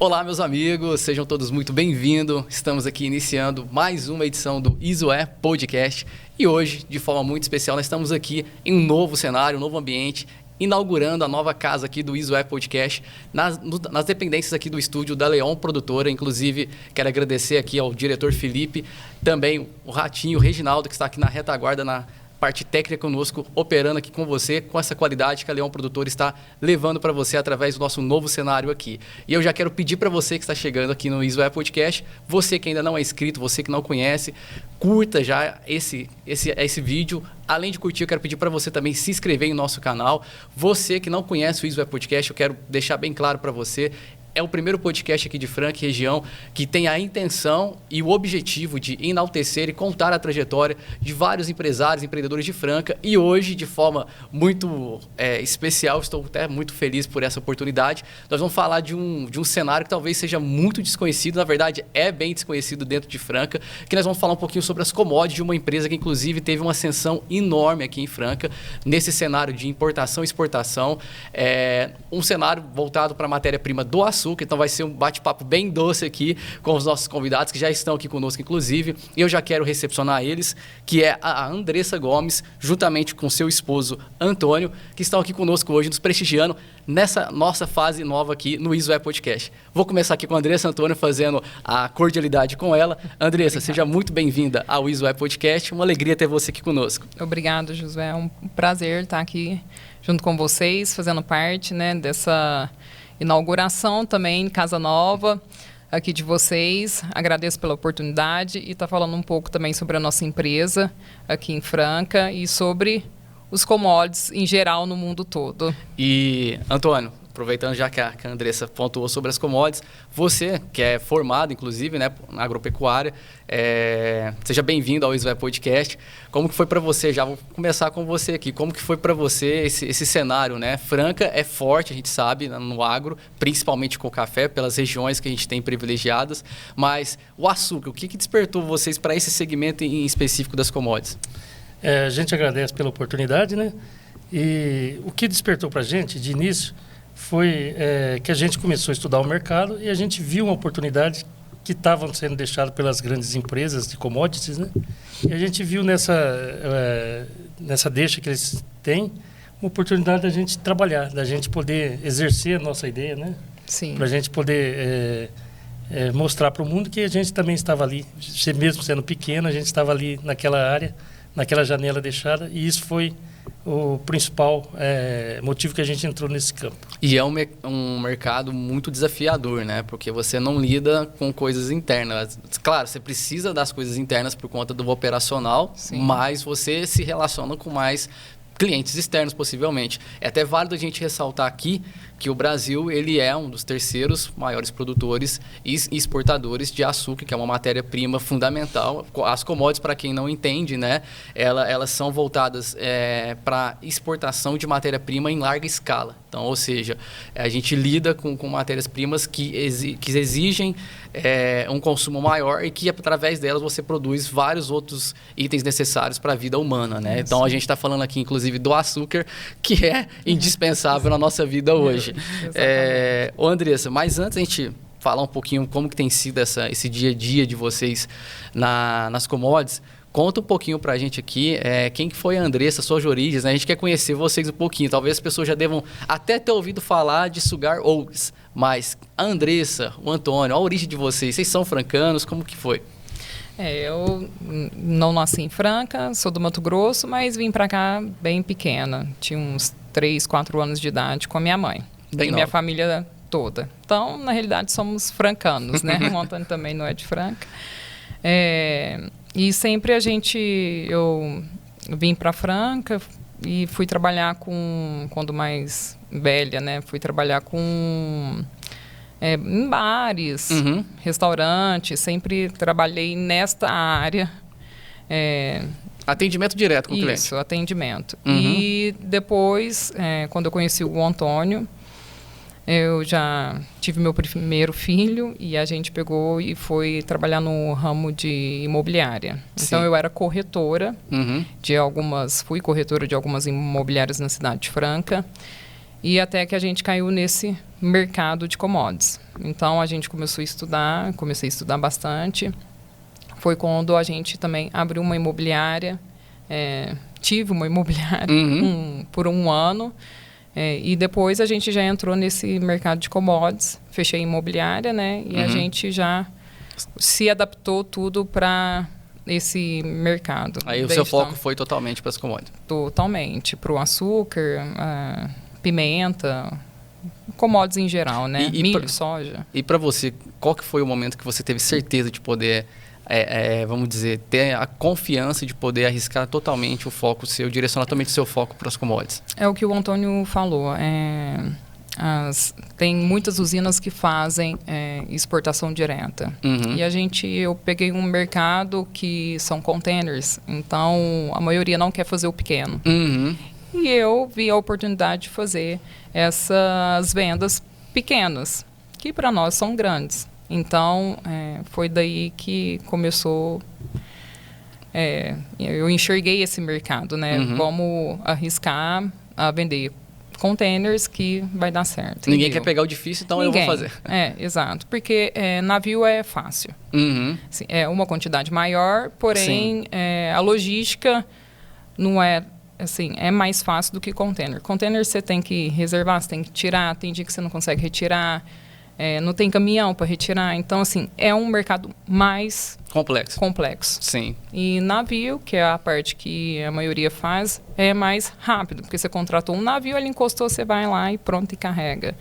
Olá, meus amigos, sejam todos muito bem-vindos. Estamos aqui iniciando mais uma edição do Isoé Podcast e hoje, de forma muito especial, nós estamos aqui em um novo cenário, um novo ambiente, inaugurando a nova casa aqui do Isoé Podcast, nas dependências aqui do estúdio da Leon Produtora. Inclusive, quero agradecer aqui ao diretor Felipe, também o Ratinho, o Reginaldo, que está aqui na retaguarda, na parte técnica conosco, operando aqui com você, com essa qualidade que a Leon Produtora está levando para você através do nosso novo cenário aqui. E eu já quero pedir para você que está chegando aqui no Isoé Podcast, você que ainda não é inscrito, você que não conhece, curta já esse vídeo. Além de curtir, eu quero pedir para você também se inscrever em nosso canal. Você que não conhece o Isoé Podcast, eu quero deixar bem claro para você, é o primeiro podcast aqui de Franca e região que tem a intenção e o objetivo de enaltecer e contar a trajetória de vários empresários, empreendedores de Franca. E hoje, de forma muito especial, estou até muito feliz por essa oportunidade. Nós vamos falar de um cenário que talvez seja muito desconhecido, na verdade é bem desconhecido dentro de Franca, que nós vamos falar um pouquinho sobre as commodities de uma empresa que inclusive teve uma ascensão enorme aqui em Franca, nesse cenário de importação e exportação. Um cenário voltado para a matéria-prima do açúcar. Então vai ser um bate-papo bem doce aqui com os nossos convidados que já estão aqui conosco, inclusive. Eu já quero recepcionar eles, que é a Andressa Gomes, juntamente com seu esposo Antônio, que estão aqui conosco hoje, nos prestigiando nessa nossa fase nova aqui no Isoé Podcast. Vou começar aqui com a Andressa Antônio, fazendo a cordialidade com ela. Andressa, seja muito bem-vinda ao Isoé Podcast. Uma alegria ter você aqui conosco. Obrigado, Josué. É um prazer estar aqui junto com vocês, fazendo parte, né, dessa inauguração também, Casa Nova, aqui de vocês. Agradeço pela oportunidade e estar falando um pouco também sobre a nossa empresa aqui em Franca e sobre os commodities em geral no mundo todo. E, Antônio, aproveitando já que a Andressa pontuou sobre as commodities, você que é formado, inclusive, né, na agropecuária, seja bem-vindo ao Isoé Podcast. Como que foi para você? Já vou começar com você aqui. Como que foi para você esse cenário, né? Franca é forte, a gente sabe, no agro, principalmente com o café, pelas regiões que a gente tem privilegiadas, mas o açúcar, o que despertou vocês para esse segmento em específico das commodities? A gente agradece pela oportunidade, né? E o que despertou para a gente, de início, foi que a gente começou a estudar o mercado e a gente viu uma oportunidade que estavam sendo deixadas pelas grandes empresas de commodities, né? E a gente viu nessa deixa que eles têm uma oportunidade da gente trabalhar, da gente poder exercer a nossa ideia, né? Sim. Para a gente poder mostrar para o mundo que a gente também estava ali, mesmo sendo pequeno, a gente estava ali naquela área, naquela janela deixada, e isso foi o principal motivo que a gente entrou nesse campo. E é um mercado muito desafiador, né? Porque você não lida com coisas internas. Claro, você precisa das coisas internas por conta do operacional, sim, mas você se relaciona com mais clientes externos, possivelmente. É até válido a gente ressaltar aqui que o Brasil ele é um dos terceiros maiores produtores e exportadores de açúcar, que é uma matéria-prima fundamental. As commodities, para quem não entende, né, elas são voltadas para exportação de matéria-prima em larga escala. Então, ou seja, a gente lida com matérias-primas que exigem um consumo maior e que, através delas, você produz vários outros itens necessários para a vida humana, né? Então, a gente está falando aqui, inclusive, do açúcar, que é indispensável na nossa vida hoje. Ô Andressa, mas antes a gente falar um pouquinho como que tem sido esse dia a dia de vocês nas commodities, conta um pouquinho pra gente aqui quem que foi a Andressa, suas origens, né? A gente quer conhecer vocês um pouquinho. Talvez as pessoas já devam até ter ouvido falar de Sugar Oaks, mas a Andressa, o Antônio, a origem de vocês são francanos, como que foi? Eu não nasci em Franca, sou do Mato Grosso, mas vim para cá bem pequena. Tinha uns 3, 4 anos de idade com a minha mãe. Bem e nova. Minha família toda. Então, na realidade, somos francanos, né? O Antônio também não é de Franca. E sempre eu vim para Franca e fui trabalhar quando mais velha, né? Fui trabalhar em bares, uhum, restaurantes, sempre trabalhei nesta área. Atendimento direto com o cliente. Isso, atendimento. Uhum. E depois, quando eu conheci o Antônio, eu já tive meu primeiro filho e a gente pegou e foi trabalhar no ramo de imobiliária. Sim. Então, eu era corretora uhum, fui corretora de algumas imobiliárias na cidade de Franca. E até que a gente caiu nesse mercado de commodities. Então, a gente começou a estudar, comecei a estudar bastante. Foi quando a gente também abriu uma imobiliária, tive uma imobiliária por um ano. E depois a gente já entrou nesse mercado de commodities, fechei a imobiliária, né? E a gente já se adaptou tudo para esse mercado. Aí o seu foco foi totalmente para as commodities? Totalmente, para o açúcar, pimenta, commodities em geral, né? Milho, soja. E para você, qual que foi o momento que você teve certeza de poder, vamos dizer, ter a confiança de poder arriscar totalmente o foco seu, direcionar totalmente o seu foco para as commodities? É o que o Antônio falou. Tem muitas usinas que fazem exportação direta. E eu peguei um mercado que são containers, então a maioria não quer fazer o pequeno. E eu vi a oportunidade de fazer essas vendas pequenas, que para nós são grandes. Então, foi daí que começou... eu enxerguei esse mercado, né? Vamos arriscar a vender containers que vai dar certo. Ninguém quer pegar o difícil, então eu vou fazer. Exato. Porque navio é fácil. Assim, é uma quantidade maior, porém a logística não é... Assim, é mais fácil do que container. Container você tem que reservar, você tem que tirar, tem dia que você não consegue retirar, não tem caminhão para retirar. Então, assim, é um mercado mais complexo. Sim. E navio, que é a parte que a maioria faz, é mais rápido, porque você contratou um navio, ele encostou, você vai lá e pronto, e carrega.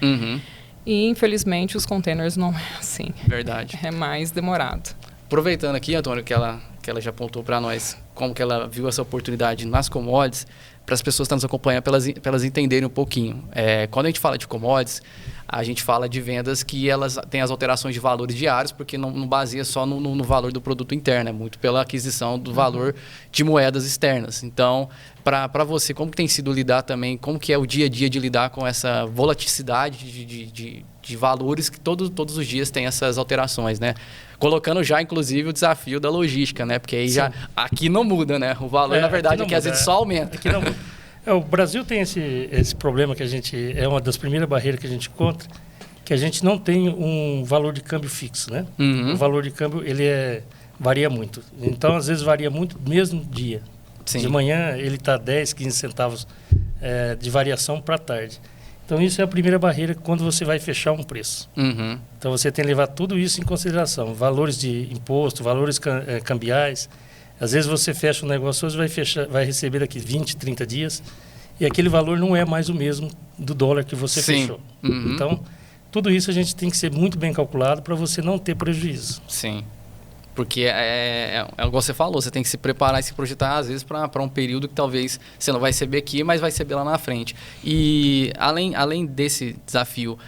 E, infelizmente, os containers não é assim. Verdade. É mais demorado. Aproveitando aqui, Antônio, que ela já apontou para nós como que ela viu essa oportunidade nas commodities, para as pessoas que estão nos acompanhando, para elas entenderem um pouquinho. Quando a gente fala de commodities, a gente fala de vendas que elas têm as alterações de valores diários, porque não baseia só no valor do produto interno, é muito pela aquisição do valor de moedas externas. Então, para você, como que tem sido lidar também, como que é o dia a dia de lidar com essa volatilidade de valores que todos os dias tem essas alterações, né? Colocando já, inclusive, o desafio da logística, né? Porque aí já aqui não muda, né? O valor, na verdade, às vezes só aumenta. Aqui não muda. O Brasil tem esse problema que é uma das primeiras barreiras que a gente encontra, que a gente não tem um valor de câmbio fixo, né? O valor de câmbio, varia muito. Então, às vezes, varia muito mesmo dia. Sim. De manhã, ele está 10, 15 centavos de variação para tarde. Então, isso é a primeira barreira quando você vai fechar um preço. Então, você tem que levar tudo isso em consideração. Valores de imposto, valores cambiais. Às vezes, você fecha um negócio hoje, vai receber daqui 20, 30 dias, e aquele valor não é mais o mesmo do dólar que você fechou. Então, tudo isso a gente tem que ser muito bem calculado para você não ter prejuízo. Sim. Porque é igual você falou, você tem que se preparar e se projetar, às vezes, para um período que talvez você não vai receber aqui, mas vai receber lá na frente. E, além desse desafio,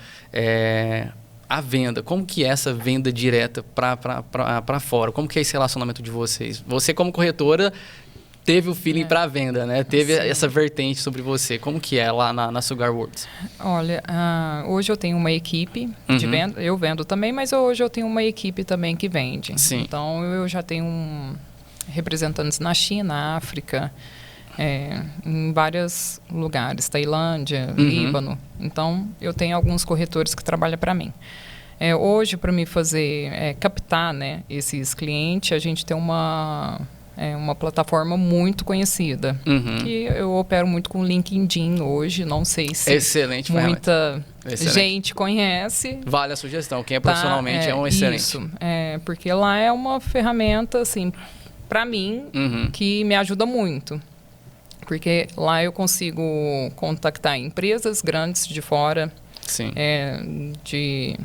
a venda, como que é essa venda direta para fora? Como que é esse relacionamento de vocês? Você, como corretora, teve o feeling para a venda, né? Teve essa vertente sobre você. Como que é lá na Sugar Works? Olha, hoje eu tenho uma equipe de venda. Eu vendo também, mas hoje eu tenho uma equipe também que vende. Sim. Então, eu já tenho representantes na China, África, em vários lugares. Tailândia, Líbano. Então, eu tenho alguns corretores que trabalham para mim. Hoje, para me fazer, captar, né, esses clientes, a gente tem uma plataforma muito conhecida. Que eu opero muito com o LinkedIn hoje. Não sei se muita gente conhece. Vale a sugestão. Quem é profissionalmente é um excelente. Isso. Porque lá é uma ferramenta, assim, para mim, que me ajuda muito. Porque lá eu consigo contactar empresas grandes de fora. Sim. De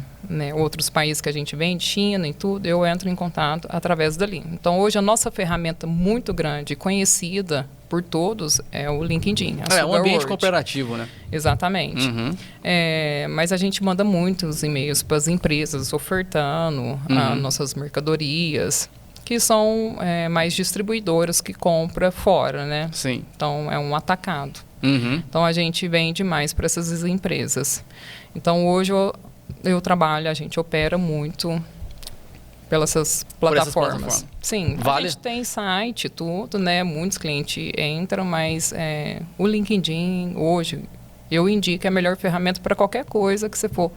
outros países que a gente vende, China e tudo, eu entro em contato através dali. Então, hoje, a nossa ferramenta muito grande, conhecida por todos, é o LinkedIn. É um ambiente cooperativo, né? Exatamente. Mas a gente manda muitos e-mails para as empresas ofertando as nossas mercadorias, que são mais distribuidoras que compram fora, né? Sim. Então, é um atacado. Então, a gente vende mais para essas empresas. Então, hoje eu trabalho, a gente opera muito pelas plataformas. Sim, a gente tem site, tudo, né? Muitos clientes entram, mas o LinkedIn hoje Eu indico a melhor ferramenta para qualquer coisa que você for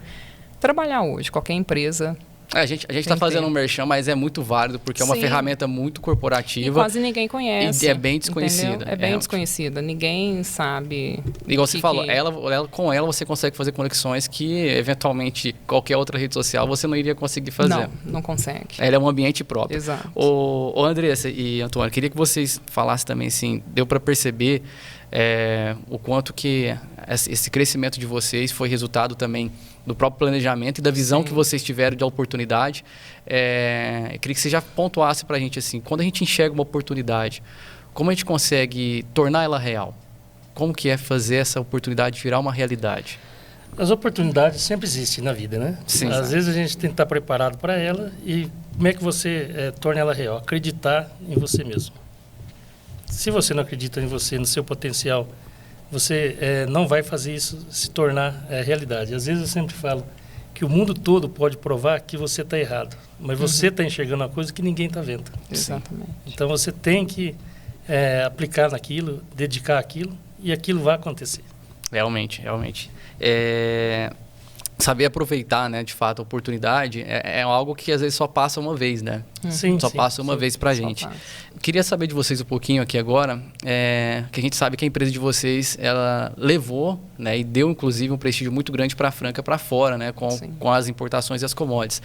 trabalhar hoje, qualquer empresa. A gente está fazendo um merchan, mas é muito válido, porque é uma ferramenta muito corporativa. E quase ninguém conhece. E é bem desconhecida. Entendeu? É bem desconhecida. Ninguém sabe. Igual você falou, com ela você consegue fazer conexões que, eventualmente, qualquer outra rede social você não iria conseguir fazer. Não consegue. Ela é um ambiente próprio. Exato. Ô Andressa e Antônio, queria que vocês falassem também, assim, deu para perceber o quanto que esse crescimento de vocês foi resultado também do próprio planejamento e da visão que vocês tiveram de oportunidade. Eu queria que você já pontuasse para a gente, assim, quando a gente enxerga uma oportunidade, como a gente consegue tornar ela real? Como que é fazer essa oportunidade virar uma realidade? As oportunidades sempre existem na vida, né? Sim. Às vezes a gente tem que estar preparado para ela e como é que você torna ela real? Acreditar em você mesmo. Se você não acredita em você, no seu potencial, você não vai fazer isso se tornar realidade. Às vezes eu sempre falo que o mundo todo pode provar que você está errado, mas você está enxergando uma coisa que ninguém está vendo. Exatamente. Então você tem que aplicar naquilo, dedicar aquilo e aquilo vai acontecer. Realmente. Saber aproveitar, né, de fato, a oportunidade é algo que às vezes só passa uma vez, né? Só passa uma vez pra gente. Queria saber de vocês um pouquinho aqui agora, que a gente sabe que a empresa de vocês, ela levou, né, e deu inclusive um prestígio muito grande para a Franca, para fora, né, com as importações e as commodities.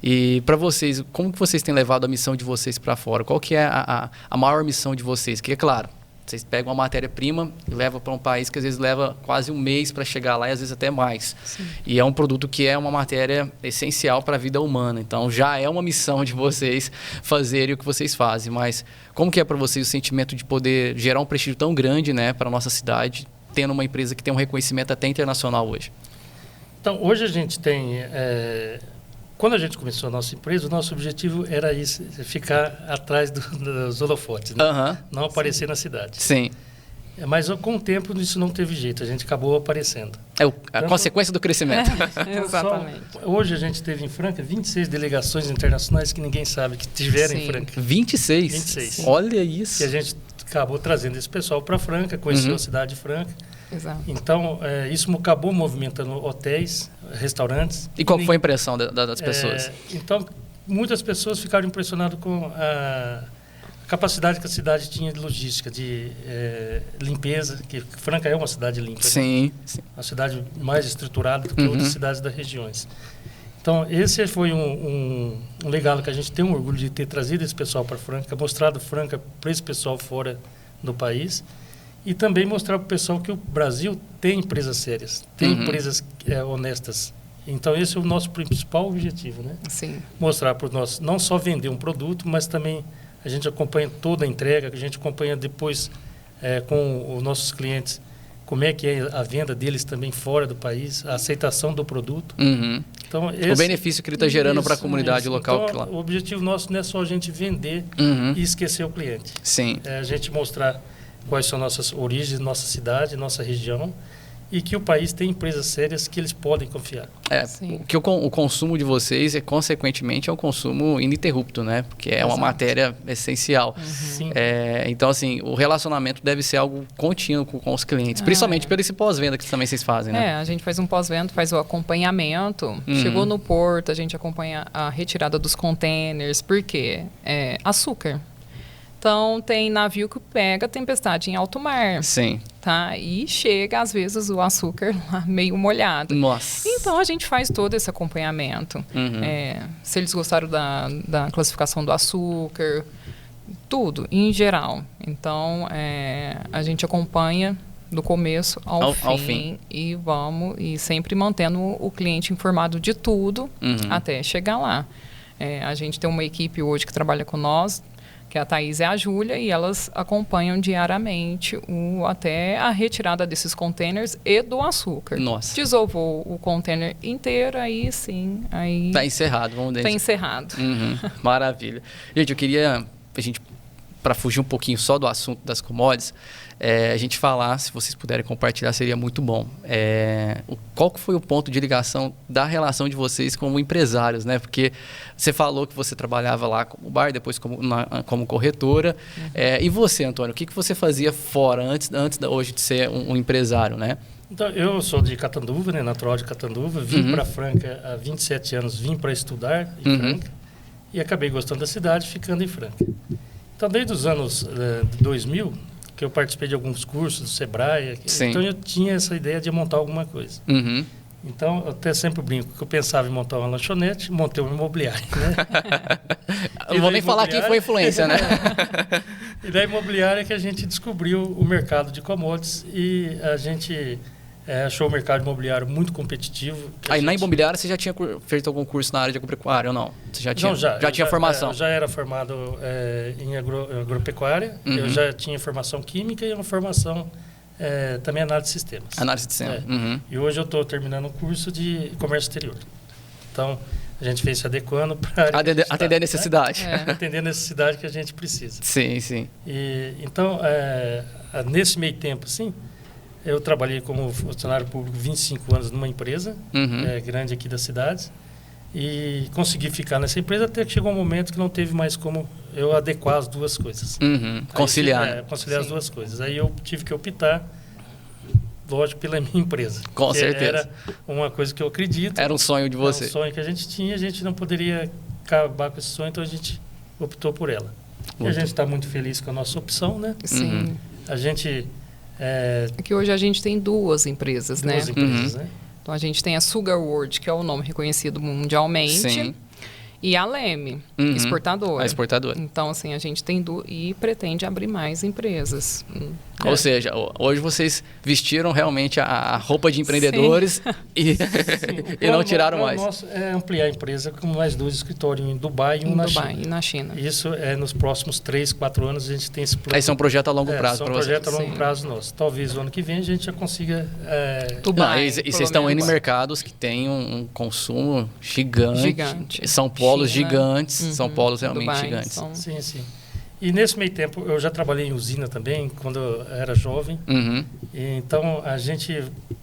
E para vocês, como que vocês têm levado a missão de vocês para fora? Qual que é a maior missão de vocês? Que é claro, vocês pegam uma matéria-prima e levam para um país que às vezes leva quase um mês para chegar lá e às vezes até mais. Sim. E é um produto que é uma matéria essencial para a vida humana. Então já é uma missão de vocês fazerem o que vocês fazem. Mas como que é para vocês o sentimento de poder gerar um prestígio tão grande, né, para a nossa cidade, tendo uma empresa que tem um reconhecimento até internacional hoje? Então, hoje a gente tem... Quando a gente começou a nossa empresa, o nosso objetivo era isso, ficar atrás dos holofotes, né? Não aparecer na cidade. Sim. Mas com o tempo isso não teve jeito, a gente acabou aparecendo. A consequência do crescimento. Exatamente. Hoje a gente teve em Franca 26 delegações internacionais que ninguém sabe que tiveram em Franca. 26? 26. Sim. Olha isso. E a gente acabou trazendo esse pessoal para Franca, conheceu a cidade de Franca. Exato. Então, isso acabou movimentando hotéis, restaurantes. E qual foi a impressão das pessoas? Então, muitas pessoas ficaram impressionadas com a capacidade que a cidade tinha de logística, de limpeza, que Franca é uma cidade limpa. Sim. Né? Uma cidade mais estruturada do que outras cidades das regiões. Então, esse foi um legado que a gente tem um orgulho de ter trazido esse pessoal para Franca, mostrado Franca para esse pessoal fora do país. E também mostrar para o pessoal que o Brasil tem empresas sérias, tem empresas honestas. Então, esse é o nosso principal objetivo, né? Sim. Mostrar para os nossos, não só vender um produto, mas também a gente acompanha toda a entrega, a gente acompanha depois com os nossos clientes, como é que é a venda deles também fora do país, a aceitação do produto. Então, o benefício que ele está gerando para a comunidade local. Então, o objetivo nosso não é só a gente vender e esquecer o cliente. Sim. É a gente mostrar quais são nossas origens, nossa cidade, nossa região, e que o país tem empresas sérias que eles podem confiar. Que o consumo de vocês, consequentemente, é um consumo ininterrupto, né? Porque é uma matéria essencial. Então, assim, o relacionamento deve ser algo contínuo com os clientes, principalmente pelo esse pós-venda que também vocês fazem, né? A gente faz um pós-venda, faz o acompanhamento. Chegou no porto, a gente acompanha a retirada dos containers. Por quê? Açúcar. Então, tem navio que pega tempestade em alto mar. Sim. Tá? E chega, às vezes, o açúcar lá meio molhado. Nossa. Então, a gente faz todo esse acompanhamento. Se eles gostaram da classificação do açúcar, tudo, em geral. Então, a gente acompanha do começo ao fim. E sempre mantendo o cliente informado de tudo até chegar lá. A gente tem uma equipe hoje que trabalha com nós, que é a Thaís e a Júlia, e elas acompanham diariamente até a retirada desses containers e do açúcar. Nossa. Desovou o container inteiro, aí sim. Está encerrado, vamos dizer. Está encerrado. Maravilha. Gente, eu queria, para fugir um pouquinho só do assunto das commodities, a gente falar, se vocês puderem compartilhar, seria muito bom. Qual que foi o ponto de ligação da relação de vocês como empresários, né? Porque você falou que você trabalhava lá como bar, depois como corretora. E você, Antônio, o que você fazia fora, antes hoje de ser um empresário, né? Então, eu sou de Catanduva, né, natural de Catanduva, vim para Franca há 27 anos, vim para estudar em Franca e acabei gostando da cidade, ficando em Franca. Então, desde os anos 2000, que eu participei de alguns cursos do Sebrae, então eu tinha essa ideia de montar alguma coisa. Então, eu até sempre brinco que eu pensava em montar uma lanchonete, montei uma imobiliária, né? Não vou nem falar quem foi a influência, né? E da imobiliária que a gente descobriu o mercado de commodities e a gente achou o mercado imobiliário muito competitivo. Aí na imobiliária você já tinha feito algum curso na área de agropecuária ou não? Você já tinha, não, já tinha formação? Eu já era formado em agropecuária, eu já tinha formação química e uma formação também análise de sistemas. Análise de sistemas. E hoje eu estou terminando um curso de comércio exterior. Então, a gente vem se adequando para atender a necessidade. Né? Atender a necessidade que a gente precisa. Sim, sim. E, então, nesse meio tempo, assim, eu trabalhei como funcionário público 25 anos numa empresa grande aqui da cidade e consegui ficar nessa empresa até que chegou um momento que não teve mais como eu adequar as duas coisas. Conciliar. Conciliar as duas coisas. Aí eu tive que optar, lógico, pela minha empresa. Com certeza. Era uma coisa que eu acredito. Era um sonho de você. Era um sonho que a gente tinha, a gente não poderia acabar com esse sonho, então a gente optou por ela. E a gente está muito feliz com a nossa opção, né? Sim. A gente... que hoje a gente tem duas empresas, né? Duas empresas, né? Então a gente tem a Sugar World, que é o nome reconhecido mundialmente. Sim. E a Leme, exportadora. A exportadora. Então, assim, a gente tem e pretende abrir mais empresas. Ou seja, hoje vocês vestiram realmente a roupa de empreendedores e não tiraram mais. O nosso é ampliar a empresa com mais 2 escritórios em Dubai e um na China. E na China. Isso nos próximos 3, 4 anos a gente tem esse plano. Esse é um projeto a longo prazo para vocês. É um projeto a longo prazo nosso. Talvez o ano que vem a gente já consiga... Dubai, e vocês estão indo em mercados que têm um consumo gigante. São polos China, gigantes, são polos realmente Dubai, gigantes. Sim, sim. E nesse meio tempo, eu já trabalhei em usina também, quando eu era jovem. E então,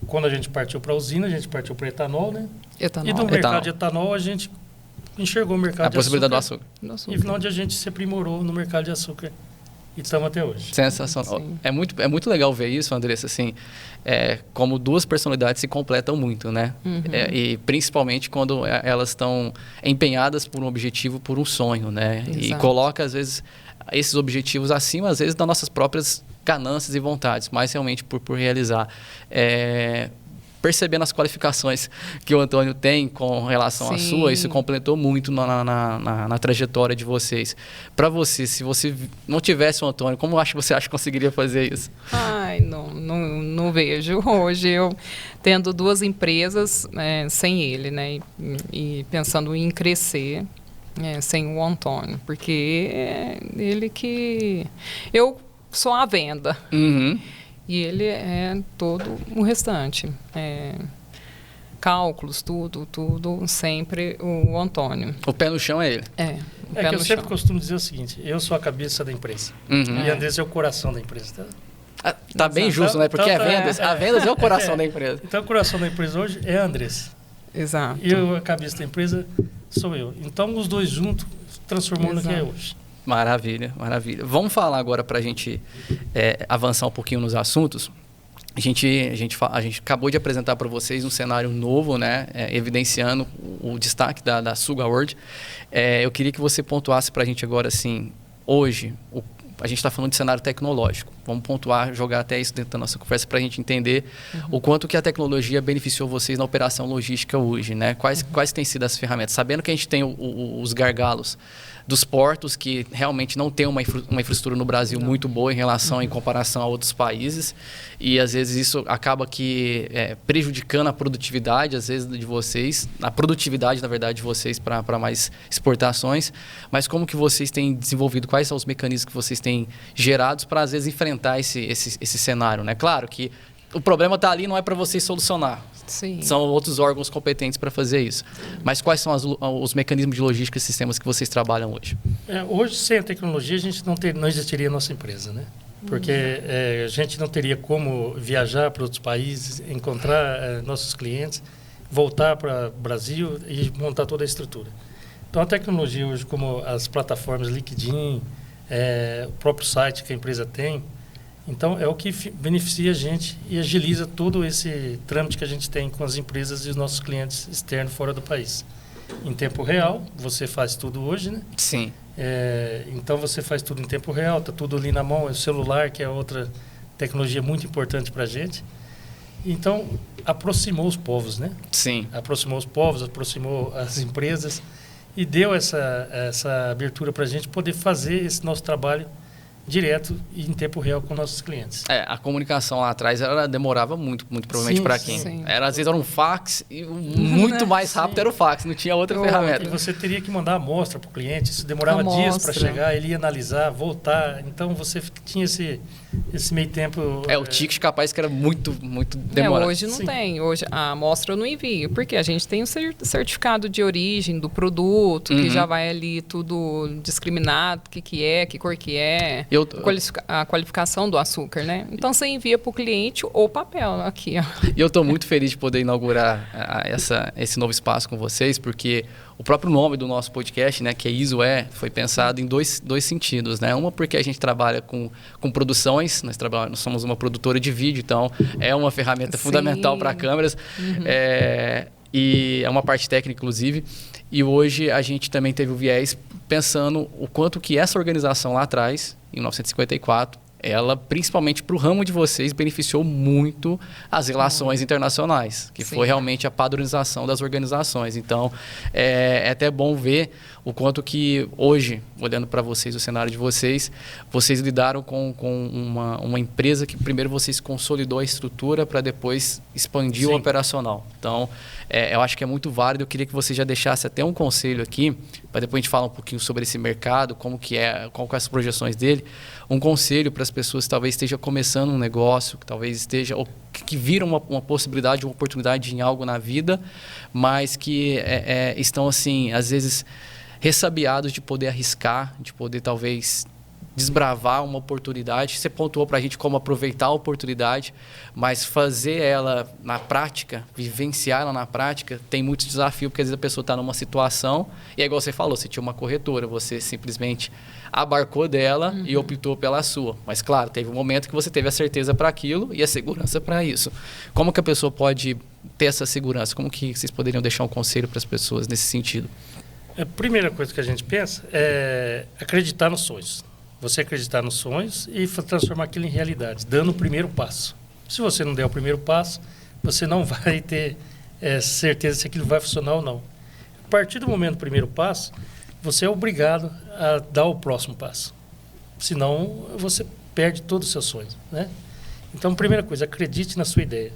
quando a gente partiu para a usina, a gente partiu para etanol, né? E do mercado de etanol, a gente enxergou o mercado de possibilidade açúcar. Do açúcar. E onde a gente se aprimorou no mercado de açúcar. E estamos até hoje. Sensacional. É muito legal ver isso, Andressa, assim, como duas personalidades se completam muito, né? E principalmente quando elas estão empenhadas por um objetivo, por um sonho, né? Exato. E coloca, às vezes, esses objetivos acima, às vezes, das nossas próprias ganâncias e vontades, mas realmente por realizar. Percebendo as qualificações que o Antônio tem com relação à sua, isso completou muito na trajetória de vocês. Para você, se você não tivesse o Antônio, como você acha que conseguiria fazer isso? Ai, não vejo. Hoje eu tendo 2 empresas sem ele, né? E pensando em crescer sem o Antônio, porque ele que... Eu sou a venda. E ele é todo o restante. Cálculos, tudo, sempre o Antônio. O pé no chão é ele. Que eu sempre costumo dizer o seguinte, eu sou a cabeça da empresa. E Andrés é o coração da empresa. Tá bem justo, né? Porque a vendas é o coração da empresa. Então, o coração da empresa hoje é Andrés. Exato. E a cabeça da empresa sou eu. Então, os dois juntos transformam no que é hoje. Maravilha, maravilha. Vamos falar agora para a gente avançar um pouquinho nos assuntos. A gente acabou de apresentar para vocês um cenário novo, né? Evidenciando o destaque da Sugar World. Eu queria que você pontuasse para a gente agora, assim, hoje, a gente está falando de cenário tecnológico. Vamos pontuar, jogar até isso dentro da nossa conversa para a gente entender o quanto que a tecnologia beneficiou vocês na operação logística hoje, né? Quais têm sido as ferramentas? Sabendo que a gente tem os gargalos dos portos, que realmente não tem uma infraestrutura no Brasil muito boa em relação, em comparação a outros países, e às vezes isso acaba prejudicando a produtividade, às vezes, de vocês, a produtividade, na verdade, de vocês para mais exportações. Mas como que vocês têm desenvolvido, quais são os mecanismos que vocês têm gerados para, às vezes, enfrentar esse cenário, né? Claro que o problema está ali, não é para vocês solucionar. Sim. São outros órgãos competentes para fazer isso. Mas quais são os mecanismos de logística e sistemas que vocês trabalham hoje? Hoje, sem a tecnologia, a gente não existiria a nossa empresa, né? Porque a gente não teria como viajar para outros países, encontrar nossos clientes, voltar para o Brasil e montar toda a estrutura. Então, a tecnologia hoje, como as plataformas LinkedIn, o próprio site que a empresa tem, Então, é o que beneficia a gente e agiliza todo esse trâmite que a gente tem com as empresas e os nossos clientes externos fora do país. Em tempo real, você faz tudo hoje, né? Sim. Então, você faz tudo em tempo real, está tudo ali na mão. É o celular, que é outra tecnologia muito importante para a gente. Então, aproximou os povos, né? Sim. Aproximou os povos, aproximou as empresas e deu essa abertura para a gente poder fazer esse nosso trabalho direto e em tempo real com nossos clientes. A comunicação lá atrás ela demorava muito provavelmente para quem. Sim. Às vezes era um fax e muito mais rápido era o fax, não tinha outra ferramenta. E você teria que mandar a amostra para o cliente, isso demorava dias para chegar, ele ia analisar, voltar. Então você tinha esse meio tempo. O ticket capaz que era muito demorado. Hoje não tem. Hoje a amostra eu não envio, porque a gente tem o certificado de origem do produto, que já vai ali tudo discriminado, o que cor que é. A qualificação do açúcar, né? Então, você envia para o cliente o papel aqui, ó. E eu estou muito feliz de poder inaugurar esse novo espaço com vocês, porque o próprio nome do nosso podcast, né, que é ISO-E, foi pensado em dois sentidos, né? Uma porque a gente trabalha com produções, nós somos uma produtora de vídeo, então é uma ferramenta fundamental para câmeras, e é uma parte técnica, inclusive. E hoje a gente também teve o viés pensando o quanto que essa organização lá atrás, em 1954, ela, principalmente para o ramo de vocês, beneficiou muito as relações internacionais, que foi realmente a padronização das organizações. Então, é até bom ver o quanto que hoje, olhando para vocês, o cenário de vocês lidaram com uma empresa que primeiro vocês consolidou a estrutura para depois expandir o operacional. Então, eu acho que é muito válido. Eu queria que você já deixasse até um conselho aqui, para depois a gente falar um pouquinho sobre esse mercado, qual que as projeções dele. Um conselho para as pessoas que talvez estejam começando um negócio, que talvez esteja, ou que viram uma possibilidade, uma oportunidade em algo na vida, mas que estão, assim, às vezes ressabiados de poder arriscar, de poder talvez desbravar uma oportunidade. Você pontuou para a gente como aproveitar a oportunidade, mas fazer ela na prática, vivenciar ela na prática, tem muitos desafios, porque às vezes a pessoa está numa situação, e é igual você falou, você tinha uma corretora, você simplesmente abarcou dela e optou pela sua. Mas, claro, teve um momento que você teve a certeza para aquilo e a segurança para isso. Como que a pessoa pode ter essa segurança? Como que vocês poderiam deixar um conselho para as pessoas nesse sentido? A primeira coisa que a gente pensa é acreditar nos sonhos. Você acreditar nos sonhos e transformar aquilo em realidade, dando o primeiro passo. Se você não der o primeiro passo, você não vai ter certeza se aquilo vai funcionar ou não. A partir do momento do primeiro passo, você é obrigado a dar o próximo passo. Senão, você perde todos os seus sonhos, né? Então, primeira coisa, acredite na sua ideia.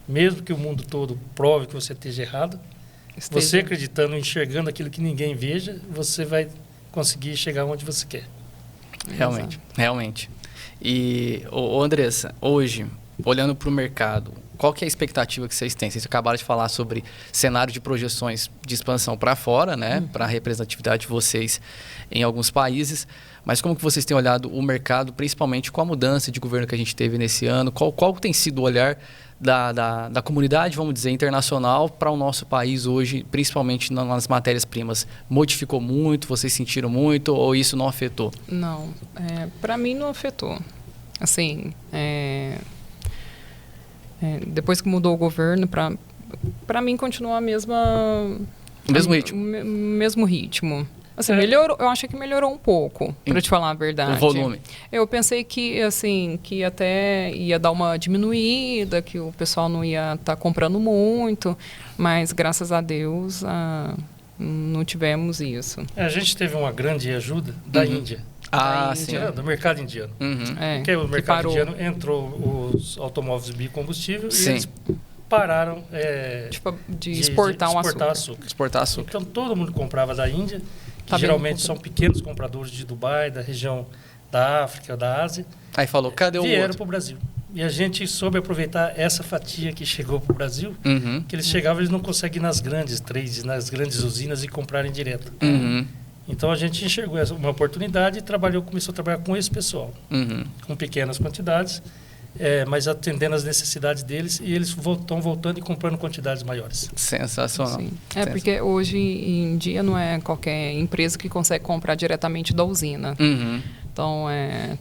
Mesmo que o mundo todo prove que você esteja errado, você acreditando, enxergando aquilo que ninguém veja, você vai conseguir chegar onde você quer. Realmente. E, Andressa, hoje, olhando para o mercado, qual que é a expectativa que vocês têm? Vocês acabaram de falar sobre cenário de projeções de expansão para fora, né? Para a representatividade de vocês em alguns países. Mas como que vocês têm olhado o mercado, principalmente com a mudança de governo que a gente teve nesse ano? Qual tem sido o olhar da comunidade, vamos dizer, internacional para o nosso país hoje, principalmente nas matérias-primas? Modificou muito? Vocês sentiram muito ou isso não afetou? Não, para mim não afetou. Assim, depois que mudou o governo, para mim continua o mesmo ritmo. Assim, melhorou, eu acho que melhorou um pouco, para te falar a verdade. O volume. Eu pensei que até ia dar uma diminuída, que o pessoal não ia estar comprando muito, mas graças a Deus não tivemos isso. A gente teve uma grande ajuda da Índia. Sim. Do mercado indiano. Porque o mercado indiano entrou os automóveis bicombustível e eles pararam de exportar açúcar. Exportar açúcar. Então, todo mundo comprava da Índia, que geralmente são pequenos compradores de Dubai, da região da África, da Ásia. Aí falou, cadê o outro? Vieram para o Brasil. E a gente soube aproveitar essa fatia que chegou para o Brasil, que eles chegavam, eles não conseguem ir nas grandes trades, nas grandes usinas e comprarem direto. Então, a gente enxergou uma oportunidade e começou a trabalhar com esse pessoal, com pequenas quantidades, mas atendendo às necessidades deles, e eles estão voltando e comprando quantidades maiores. Sensacional. Sim. Porque hoje em dia não é qualquer empresa que consegue comprar diretamente da usina. Então,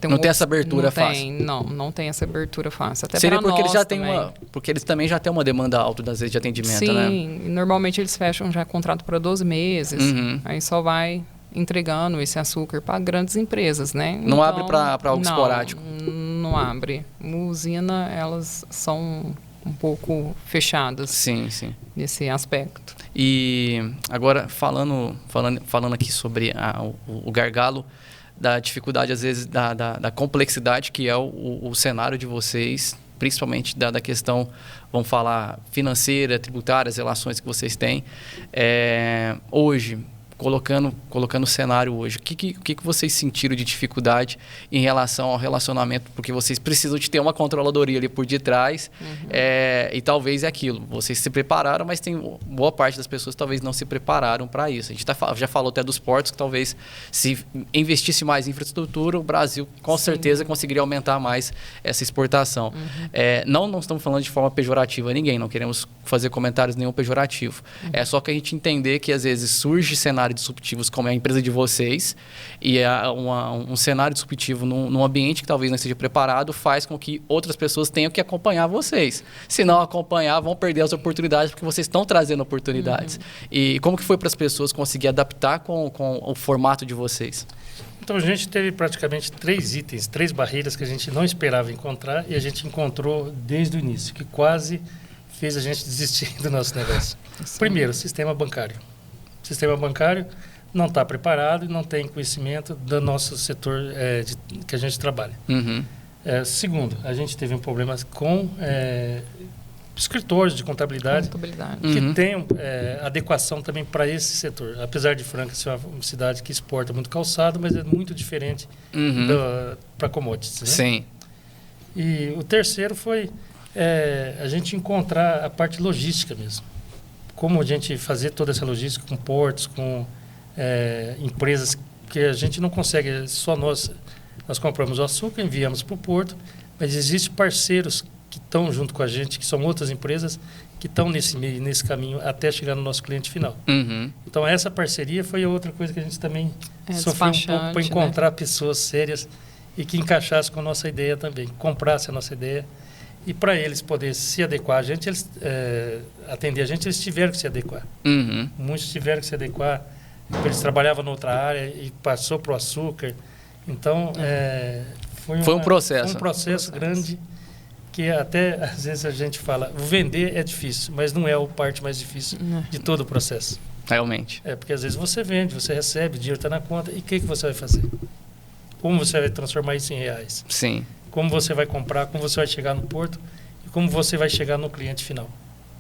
não tem essa abertura fácil. Não tem essa abertura fácil. Até seria para porque nós eles já têm também. porque eles também já têm uma demanda alta, às vezes, de atendimento, Sim, né? Sim, normalmente eles fecham já contrato para 12 meses. Aí só vai entregando esse açúcar para grandes empresas, né? Não então, abre para algo esporádico? Não abre. Usina, elas são um pouco fechadas. Sim. Nesse aspecto. E agora, falando aqui sobre o gargalo, da dificuldade, às vezes, da complexidade que é o cenário de vocês, principalmente da questão, vamos falar, financeira, tributária, as relações que vocês têm. Hoje, colocando o cenário hoje, o que vocês sentiram de dificuldade em relação ao relacionamento? Porque vocês precisam de ter uma controladoria ali por detrás, e talvez é aquilo. Vocês se prepararam, mas tem boa parte das pessoas talvez não se prepararam para isso. A gente já falou até dos portos, que talvez se investisse mais em infraestrutura, o Brasil com certeza conseguiria aumentar mais essa exportação. Não estamos falando de forma pejorativa a ninguém, não queremos fazer comentários nenhum pejorativo. É só que a gente entender que às vezes surge cenário disruptivos como é a empresa de vocês e um cenário disruptivo num ambiente que talvez não esteja preparado faz com que outras pessoas tenham que acompanhar vocês. Se não acompanhar, vão perder as oportunidades porque vocês estão trazendo oportunidades. E como que foi para as pessoas conseguir adaptar com o formato de vocês? Então, a gente teve praticamente 3 barreiras que a gente não esperava encontrar e a gente encontrou desde o início, que quase fez a gente desistir do nosso negócio. Primeiro, sistema bancário. O sistema bancário não está preparado e não tem conhecimento do nosso setor que a gente trabalha. Segundo, a gente teve um problema com escritórios de contabilidade. Que tenham adequação também para esse setor. Apesar de Franca ser uma cidade que exporta muito calçado, mas é muito diferente para commodities. Né? Sim. E o terceiro foi a gente encontrar a parte logística mesmo. Como a gente fazer toda essa logística com portos, com empresas que a gente não consegue, só nós compramos o açúcar, enviamos para o porto, mas existem parceiros que estão junto com a gente, que são outras empresas, que estão nesse meio, nesse caminho, até chegar no nosso cliente final. Então, essa parceria foi outra coisa que a gente também sofreu um pouco para encontrar pessoas sérias e que encaixassem com a nossa ideia também, comprassem a nossa ideia. E para eles poderem se adequar a gente, atender a gente, eles tiveram que se adequar. Muitos tiveram que se adequar. Eles trabalhavam em outra área e passou para o açúcar. Então, foi um processo. Foi um processo grande que até, às vezes, a gente fala, vender é difícil, mas não é a parte mais difícil de todo o processo. Realmente. Porque às vezes você vende, você recebe, o dinheiro está na conta, e o que você vai fazer? Como você vai transformar isso em reais? Sim. Como você vai comprar, como você vai chegar no porto e como você vai chegar no cliente final.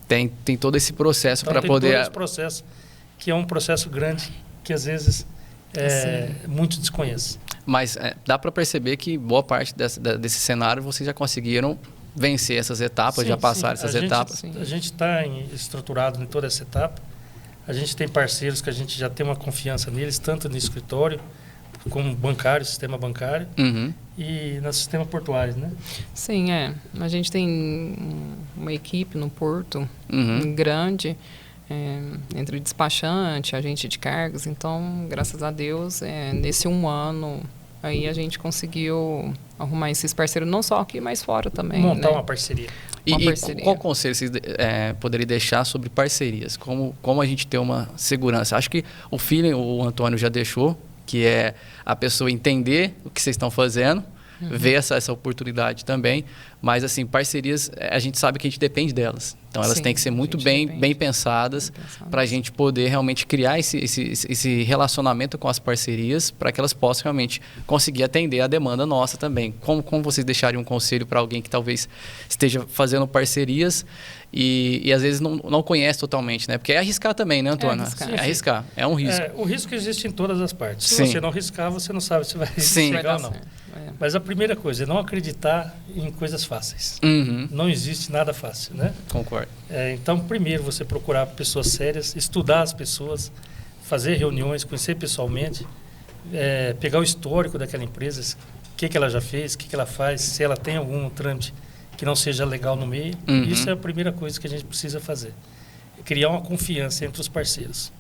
Tem todo esse processo para poder... Tem todo esse processo, que é um processo grande, que às vezes muitos desconhecem. Mas dá para perceber que boa parte desse cenário vocês já conseguiram vencer essas etapas, já passaram essas etapas. A gente está estruturado em toda essa etapa. A gente tem parceiros que a gente já tem uma confiança neles, tanto no escritório, como bancário, sistema bancário, e no sistema portuário, né? Sim, a gente tem uma equipe no porto grande, entre despachante, agente de cargas. Então, graças a Deus, nesse 1 ano, aí a gente conseguiu arrumar esses parceiros, não só aqui, mas fora também. Montar uma parceria. E qual conselho vocês poderiam deixar sobre parcerias? Como a gente ter uma segurança? Acho que o Antônio já deixou, que é a pessoa entender o que vocês estão fazendo, ver essa oportunidade também, mas assim, parcerias, a gente sabe que a gente depende delas. Então elas têm que ser muito bem pensadas para a gente poder realmente criar esse relacionamento com as parcerias para que elas possam realmente conseguir atender a demanda nossa também. Como vocês deixariam um conselho para alguém que talvez esteja fazendo parcerias e às vezes não conhece totalmente, né? Porque é arriscar também, né, Antônio? É arriscar, é um risco. O risco existe em todas as partes. Se você não arriscar, você não sabe se vai chegar ou não. Mas a primeira coisa é não acreditar em coisas fáceis. Não existe nada fácil, né? Concordo. Então, primeiro, você procurar pessoas sérias, estudar as pessoas, fazer reuniões, conhecer pessoalmente, pegar o histórico daquela empresa, o que ela já fez, o que ela faz, se ela tem algum trâmite que não seja legal no meio. Isso é a primeira coisa que a gente precisa fazer. Criar uma confiança entre os parceiros.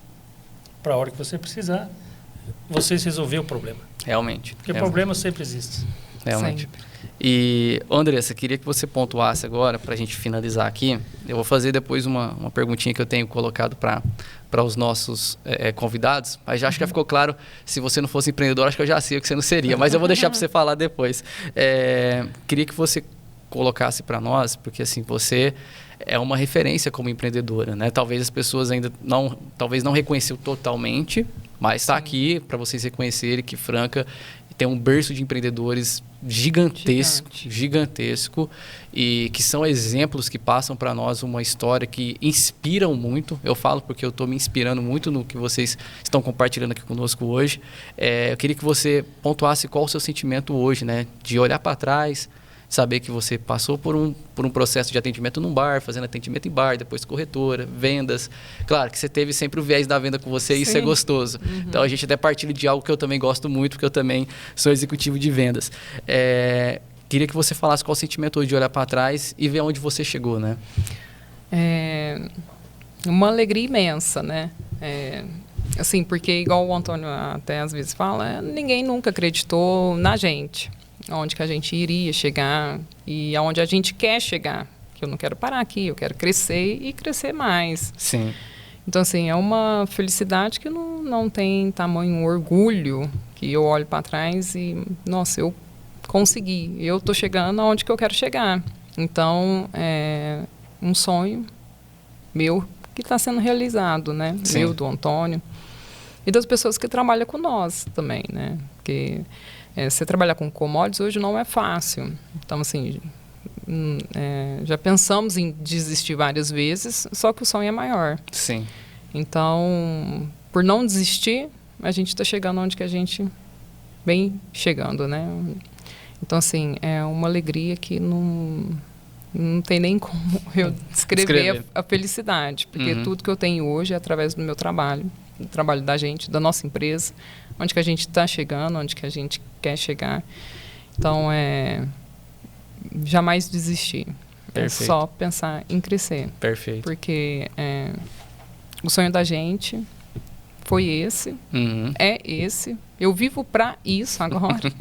Para a hora que você precisar, vocês resolver o problema. Realmente. Porque o problema sempre existe. Realmente. Sempre. E, Andressa, queria que você pontuasse agora, para a gente finalizar aqui. Eu vou fazer depois uma perguntinha que eu tenho colocado para os nossos convidados, mas já acho que já ficou claro, se você não fosse empreendedor, acho que eu já sei o que você não seria, mas eu vou deixar para você falar depois. Queria que você colocasse para nós, porque assim, você é uma referência como empreendedora, né? Talvez as pessoas ainda não reconheceu totalmente, mas está aqui para vocês reconhecerem que Franca tem um berço de empreendedores gigantesco, e que são exemplos que passam para nós uma história que inspiram muito. Eu falo porque eu estou me inspirando muito no que vocês estão compartilhando aqui conosco hoje. Eu queria que você pontuasse qual o seu sentimento hoje, né? De olhar para trás, saber que você passou por um processo de atendimento num bar, fazendo atendimento em bar, depois corretora, vendas. Claro que você teve sempre o viés da venda com você e isso é gostoso. Uhum. Então, a gente até partilha de algo que eu também gosto muito, porque eu também sou executivo de vendas. Queria que você falasse qual o sentimento hoje de olhar para trás e ver onde você chegou, né? Uma alegria imensa, né? Assim, porque igual o Antônio até às vezes fala, ninguém nunca acreditou na gente. Onde que a gente iria chegar e aonde a gente quer chegar. Que eu não quero parar aqui, eu quero crescer e crescer mais. Sim. Então, assim, é uma felicidade que não tem tamanho orgulho, que eu olho para trás e, nossa, eu consegui. Eu estou chegando aonde que eu quero chegar. Então, é um sonho meu que está sendo realizado, né? Sim. Meu, do Antônio. E das pessoas que trabalham com nós também, né? Porque você trabalhar com commodities hoje não é fácil. Então, assim, já pensamos em desistir várias vezes, só que o sonho é maior. Sim. Então, por não desistir, a gente está chegando onde que a gente vem chegando, né? Então, assim, é uma alegria que não tem nem como eu descrever a felicidade. Porque tudo que eu tenho hoje é através do meu trabalho, do trabalho da gente, da nossa empresa, onde que a gente está chegando, onde que a gente quer chegar. Então, jamais desistir. Perfeito. É só pensar em crescer. Perfeito. Porque o sonho da gente foi esse, é esse. Eu vivo para isso agora,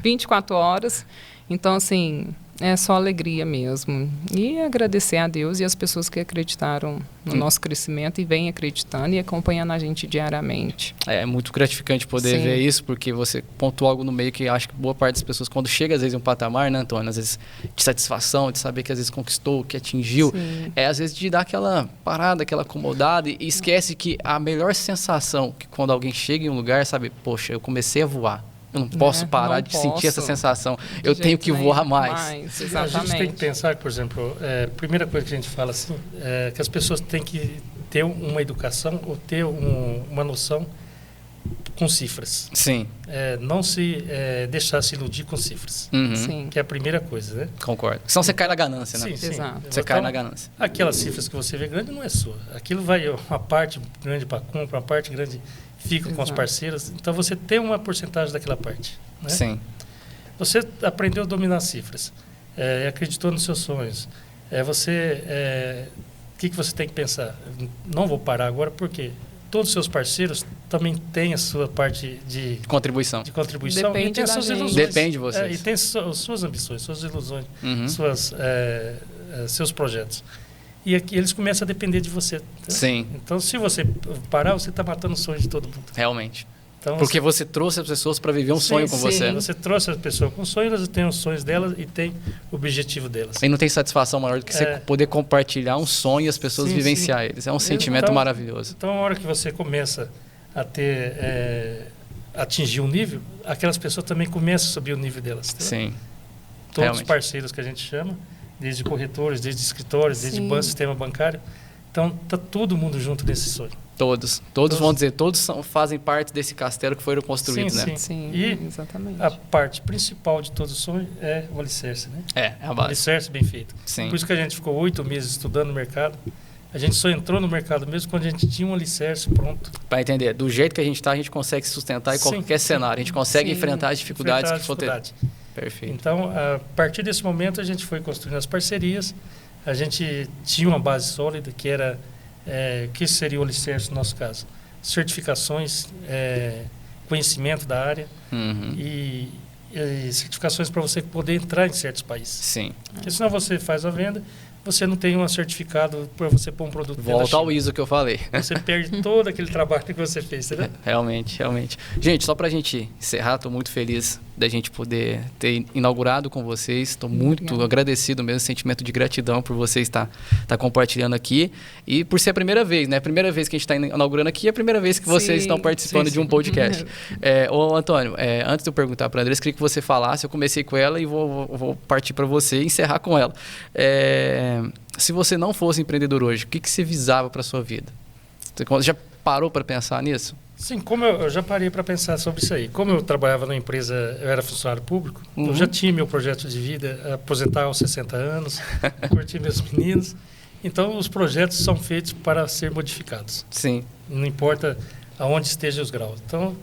24 horas. Então, assim, é só alegria mesmo. E agradecer a Deus e as pessoas que acreditaram no nosso crescimento e vêm acreditando e acompanhando a gente diariamente. É muito gratificante poder ver isso, porque você pontuou algo no meio que acho que boa parte das pessoas, quando chega às vezes em um patamar, né, Antônio? Às vezes de satisfação, de saber que às vezes conquistou, que atingiu. Sim. Às vezes de dar aquela parada, aquela acomodada e esquece que a melhor sensação que quando alguém chega em um lugar, sabe, poxa, eu comecei a voar. Eu não posso parar de sentir essa sensação. Eu tenho que voar mais. Exatamente. A gente tem que pensar, por exemplo, a primeira coisa que a gente fala assim, é que as pessoas têm que ter uma educação ou ter uma noção com cifras. Sim. Não se deixar se iludir com cifras. Sim. Que é a primeira coisa, né? Concordo. Senão você cai na ganância, né? Sim. Exato. Você cai na ganância. Aquelas cifras que você vê grande não é sua. Aquilo vai uma parte grande para compra, uma parte grande fica com os parceiros. Então, você tem uma porcentagem daquela parte. Né? Sim. Você aprendeu a dominar as cifras. Acreditou nos seus sonhos. O que você tem que pensar? Não vou parar agora, porque todos os seus parceiros também têm a sua parte de contribuição. Depende e tem as suas ilusões. Depende de vocês. E tem suas ambições, suas ilusões, seus projetos. E aqui eles começam a depender de você. Tá? Sim. Então, se você parar, você está matando o sonho de todo mundo. Realmente. Então, porque você trouxe as pessoas para viver um sonho com você. Você trouxe as pessoas com sonho, elas têm os sonhos delas e têm o objetivo delas. E não tem satisfação maior do que você poder compartilhar um sonho e as pessoas vivenciar eles. É um sentimento maravilhoso. Então, a hora que você começa a atingir um nível, aquelas pessoas também começam a subir o nível delas. Tá? Sim. Todos realmente. Os parceiros que a gente chama, desde corretores, desde escritórios, desde banco, sistema bancário. Então, está todo mundo junto nesse sonho. Todos vão dizer, fazem parte desse castelo que foram construídos, né? Sim, e exatamente. A parte principal de todo o sonho é o alicerce, né? É a base. O alicerce bem feito. Sim. Por isso que a gente ficou 8 meses estudando no mercado. A gente só entrou no mercado mesmo quando a gente tinha um alicerce pronto. Para entender, do jeito que a gente está, a gente consegue se sustentar em qualquer cenário. A gente consegue enfrentar as dificuldades que for ter. Perfeito. Então, a partir desse momento, a gente foi construindo as parcerias. A gente tinha uma base sólida, que era... que seria o alicerce no nosso caso? Certificações, conhecimento da área e certificações para você poder entrar em certos países. Sim. Porque senão você faz a venda, você não tem um certificado para você pôr um produto Volta ao ISO que eu falei. Você perde todo aquele trabalho que você fez, entendeu? Realmente. Gente, só para a gente encerrar, estou muito feliz da gente poder ter inaugurado com vocês. Estou muito agradecido mesmo, sentimento de gratidão por vocês estar compartilhando aqui. E por ser a primeira vez, né? A primeira vez que a gente está inaugurando aqui é a primeira vez que vocês estão participando de um podcast. Ô, Antônio, antes de eu perguntar para a Andressa, queria que você falasse. Eu comecei com ela e vou partir para você e encerrar com ela. Se você não fosse empreendedor hoje, o que você visava para a sua vida? Você já parou para pensar nisso? Sim, como eu já parei para pensar sobre isso aí. Como eu trabalhava na empresa, eu era funcionário público, eu já tinha meu projeto de vida, aposentar aos 60 anos, curtir meus meninos. Então, os projetos são feitos para ser modificados. Sim. Não importa aonde estejam os graus. Então,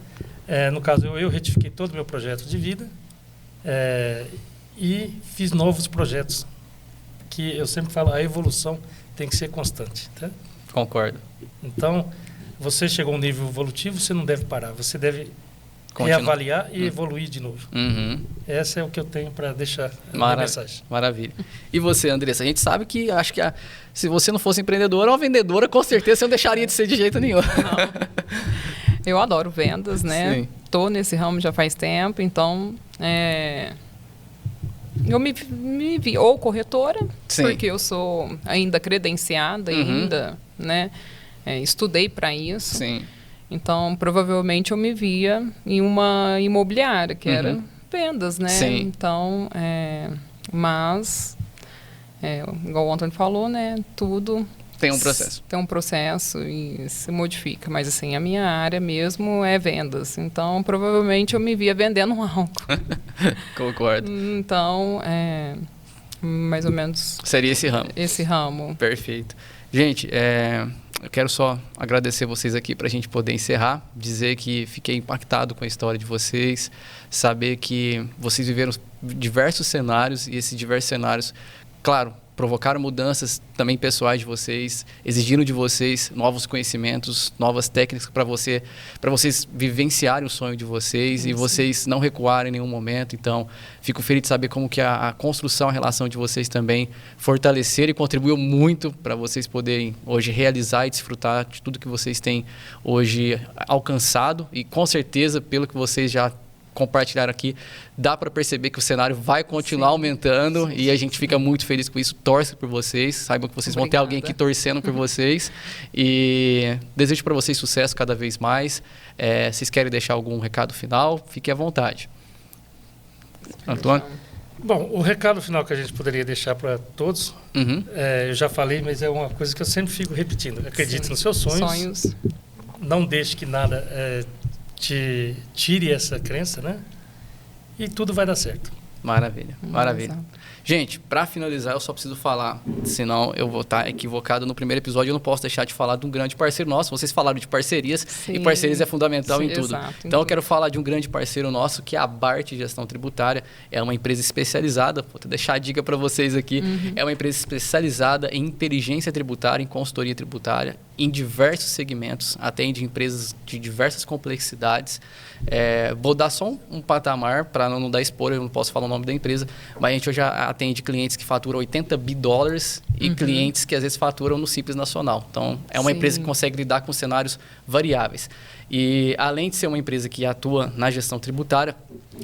no caso, eu retifiquei todo o meu projeto de vida e fiz novos projetos. Que eu sempre falo, a evolução tem que ser constante. Tá? Concordo. Então, você chegou a um nível evolutivo, você não deve parar. Você deve reavaliar e evoluir de novo. Essa é o que eu tenho para deixar a mensagem. Maravilha. E você, Andressa? A gente sabe que, acho que se você não fosse empreendedora ou vendedora, com certeza você não deixaria de ser de jeito nenhum. Não. Eu adoro vendas, né? Estou nesse ramo já faz tempo, então... Eu me vi ou corretora, porque eu sou ainda credenciada, né? Estudei para isso. Sim. Então, provavelmente eu me via em uma imobiliária, que era vendas, né? Sim. Então, mas, igual o Antônio falou, né? Tudo... Tem um processo. Tem um processo e se modifica. Mas, assim, a minha área mesmo é vendas. Então, provavelmente, eu me via vendendo um álcool. Concordo. Então, mais ou menos... Seria esse ramo. Esse ramo. Perfeito. Gente, eu quero só agradecer vocês aqui para a gente poder encerrar. Dizer que fiquei impactado com a história de vocês. Saber que vocês viveram diversos cenários e esses diversos cenários, claro, provocaram mudanças também pessoais de vocês, exigiram de vocês novos conhecimentos, novas técnicas para vocês vivenciarem o sonho de vocês e vocês não recuarem em nenhum momento. Então, fico feliz de saber como que a construção, a relação de vocês também fortaleceram e contribuiu muito para vocês poderem hoje realizar e desfrutar de tudo que vocês têm hoje alcançado e com certeza, pelo que vocês já compartilhar aqui, dá para perceber que o cenário vai continuar aumentando e a gente fica muito feliz com isso, torce por vocês, saibam que vocês vão ter alguém aqui torcendo por vocês e desejo para vocês sucesso cada vez mais. Vocês querem deixar algum recado final? Fique à vontade. Antônio? Bom, o recado final que a gente poderia deixar para todos, eu já falei, mas é uma coisa que eu sempre fico repetindo. Acredite nos seus sonhos. Não deixe que nada te tire essa crença, né? E tudo vai dar certo. Maravilha, maravilha. Gente, para finalizar, eu só preciso falar, senão eu vou estar equivocado no primeiro episódio, eu não posso deixar de falar de um grande parceiro nosso. Vocês falaram de parcerias, e parcerias é fundamental em tudo. Exato, então, eu quero falar de um grande parceiro nosso, que é a Bart Gestão Tributária. É uma empresa especializada, vou deixar a dica para vocês aqui, é uma empresa especializada em inteligência tributária, em consultoria tributária, em diversos segmentos, atende empresas de diversas complexidades. Vou dar só um patamar, para não dar spoiler, eu não posso falar o nome da empresa, mas a gente já atende clientes que faturam 80 bi dólares e clientes que às vezes faturam no Simples Nacional. Então, é uma empresa que consegue lidar com cenários variáveis. E além de ser uma empresa que atua na gestão tributária,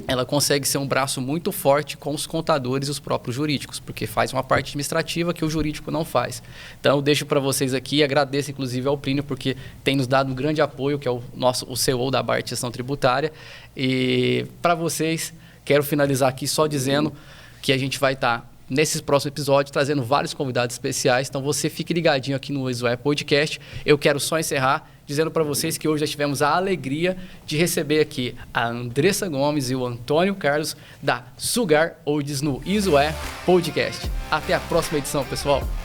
ela consegue ser um braço muito forte com os contadores e os próprios jurídicos, porque faz uma parte administrativa que o jurídico não faz. Então, eu deixo para vocês aqui, agradeço inclusive ao Plínio, porque tem nos dado um grande apoio, que é o CEO da Bart Gestão Tributária. E para vocês, quero finalizar aqui só dizendo que a gente vai estar nesses próximos episódios trazendo vários convidados especiais. Então, você fique ligadinho aqui no ISO Podcast. Eu quero só encerrar dizendo para vocês que hoje já tivemos a alegria de receber aqui a Andressa Gomes e o Antônio Carlos da Sugar Olds no ISO Podcast. Até a próxima edição, pessoal!